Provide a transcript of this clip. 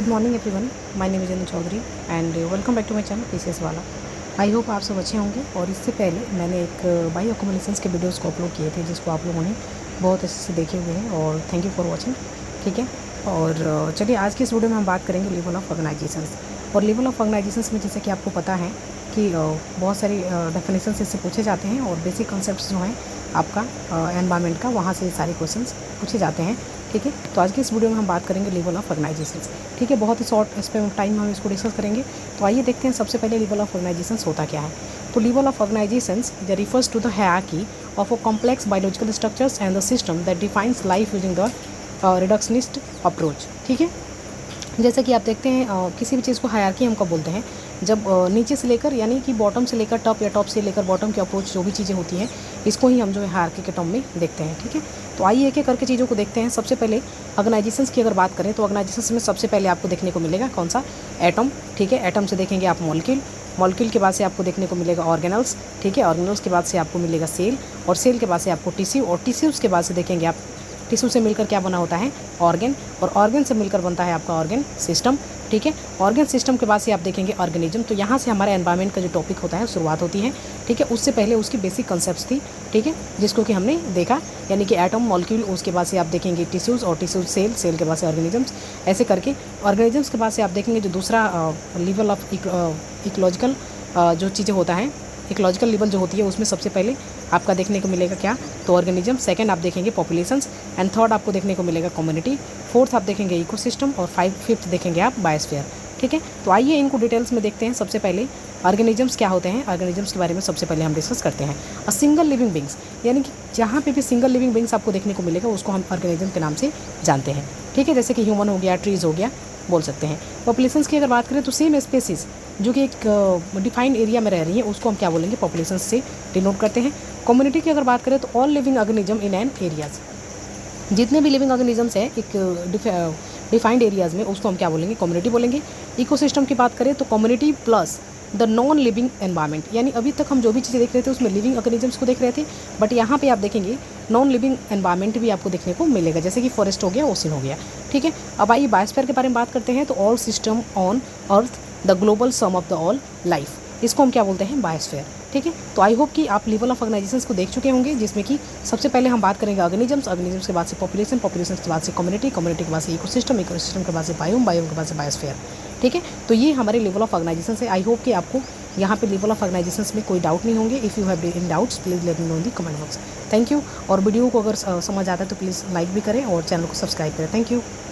Good morning everyone, my name is Anu Chaudhary and welcome back to my channel PCS वाला। I hope आप सब अच्छे होंगे। और इससे पहले मैंने एक बायो अकोमोडेशंस के वीडियोस को अपलोड किए थे जिसको आप लोगों ने बहुत अच्छे से देखे हुए हैं और थैंक यू फॉर वॉचिंग। ठीक है, और चलिए आज की इस वीडियो में हम बात करेंगे लेवल ऑफ ऑर्गेनाइजेशंस। और लेवल ऑफ ऑर्गेनाइजेशंस में जैसे कि आपको पता है कि बहुत सारी डेफिनेशंस इससे पूछे जाते हैं और बेसिक कॉन्सेप्ट्स जो हैं आपका एनवायरनमेंट का, वहाँ से सारे क्वेश्चंस पूछे जाते हैं। ठीक है, तो आज की इस वीडियो में हम बात करेंगे लेवल ऑफ ऑर्गेनाइजेशंस। ठीक है, बहुत ही शॉर्ट स्पेन ऑफ टाइम में हम इसको डिस्कस करेंगे। तो आइए देखते हैं सबसे पहले लेवल ऑफ ऑर्गेनाइजेशंस होता क्या है। तो level of organisations refers to the hierarchy of a complex biological structures and the system that defines life using the reductionist approach. ठीक है, जैसे कि आप देखते हैं किसी भी चीज़ को हायरार्की हम कब बोलते हैं, जब नीचे से लेकर यानी कि बॉटम से लेकर टॉप या टॉप से लेकर बॉटम की अप्रोच जो भी चीज़ें होती हैं, इसको ही हम जो है हायरार्की के टर्म में देखते हैं। ठीक है, तो आइए एक एक करके चीज़ों को देखते हैं। सबसे पहले ऑर्गेनाइजेशंस की अगर बात करें तो ऑर्गेनाइजेशंस में सबसे पहले आपको देखने को मिलेगा कौन सा, एटम। ठीक है, एटम से देखेंगे आप मॉलिक्यूल, मॉलिक्यूल के बाद से आपको देखने को मिलेगा ऑर्गेनल्स। ठीक है, ऑर्गेनल्स के बाद से आपको मिलेगा सेल, और सेल के बाद से आपको टिश्यू, और टिश्यूज़ के बाद से देखेंगे आप टिश्यू से मिलकर क्या बना होता है, ऑर्गन, और ऑर्गन से मिलकर बनता है आपका ऑर्गन सिस्टम। ठीक है, ऑर्गन सिस्टम के बाद से आप देखेंगे ऑर्गेनिज्म। तो यहाँ से हमारे एनवायरनमेंट का जो टॉपिक होता है शुरुआत होती है। ठीक है, उससे पहले उसकी बेसिक कॉन्सेप्ट्स थी। ठीक है, जिसको कि हमने देखा, यानी कि एटम, मॉलिक्यूल, उसके बाद से आप देखेंगे टिश्यूज़, और टिश्यूज सेल, सेल के बाद से ऑर्गेनिजम्स, ऐसे करके ऑर्गेनिजम्स के बाद से आप देखेंगे जो दूसरा लेवल ऑफ इकोलॉजिकल जो चीज़ें होता है, इकोलॉजिकल लेवल जो होती है, उसमें सबसे पहले आपका देखने को मिलेगा क्या, तो ऑर्गेनिज्म। सेकंड आप देखेंगे पॉपुलेशंस, एंड थर्ड आपको देखने को मिलेगा कम्युनिटी, फोर्थ आप देखेंगे इकोसिस्टम, और फिफ्थ देखेंगे आप बायोस्फीयर। ठीक है, तो आइए इनको डिटेल्स में देखते हैं। सबसे पहले ऑर्गेनिजम्स क्या होते हैं, ऑर्गेनिजम्स के बारे में सबसे पहले हम डिस्कस करते हैं। अ सिंगल लिविंग बींग्स, यानी कि जहाँ पे भी सिंगल लिविंग बींग्स आपको देखने को मिलेगा उसको हम ऑर्गेनिज्म के नाम से जानते हैं। ठीक है, जैसे कि ह्यूमन हो गया, ट्रीज़ हो गया, बोल सकते हैं। पॉपुलेशंस की अगर बात करें तो सेम स्पेसीज जो कि एक डिफाइंड एरिया में रह रही है उसको हम क्या बोलेंगे, पॉपुलेशन से डिनोट करते हैं। कम्युनिटी की अगर बात करें तो all living organism in an areas, जितने भी लिविंग ऑर्गेनिजम्स हैं एक डिफाइंड एरियाज़ में, उसको हम क्या बोलेंगे, कम्युनिटी बोलेंगे। इकोसिस्टम की बात करें तो community plus the non living environment, यानी अभी तक हम जो भी चीज़ें देख रहे थे उसमें लिविंग ऑर्गेनिजम्स को देख रहे थे, बट यहाँ पे आप देखेंगे नॉन लिविंग एनवायरनमेंट भी आपको देखने को मिलेगा, जैसे कि फॉरेस्ट हो गया, ओशन हो गया। ठीक है, अब आइए बायोस्फीयर के बारे में बात करते हैं। तो all system on earth the global sum of the all life, इसको हम क्या बोलते हैं, बायोस्फीयर। ठीक है, तो आई होप कि आप लेवल ऑफ ऑर्गेनाइजेशंस को देख चुके होंगे, जिसमें कि सबसे पहले हम बात करेंगे ऑर्गेनिजम्स, ऑर्गेनिजम्स के बाद से पॉपुलेशन, पॉपुलेशन के बाद से कम्युनिटी, कम्युनिटी के बाद से इकोसिस्टम, इकोसिस्टम के बाद से बायोम, बायोम के बाद से बायोस्फीयर। ठीक है, तो ये हमारे लेवल ऑफ ऑर्गेनाइजेशन है। आई होप कि आपको यहाँ पे लेवल ऑफ ऑर्गेनाइजेशंस में कोई डाउट नहीं होंगे। If you have any doubts please let me know in the comment box. Thank you, और वीडियो को अगर समझ आता है तो प्लीज़ लाइक भी करें और चैनल को सब्सक्राइब करें। Thank you.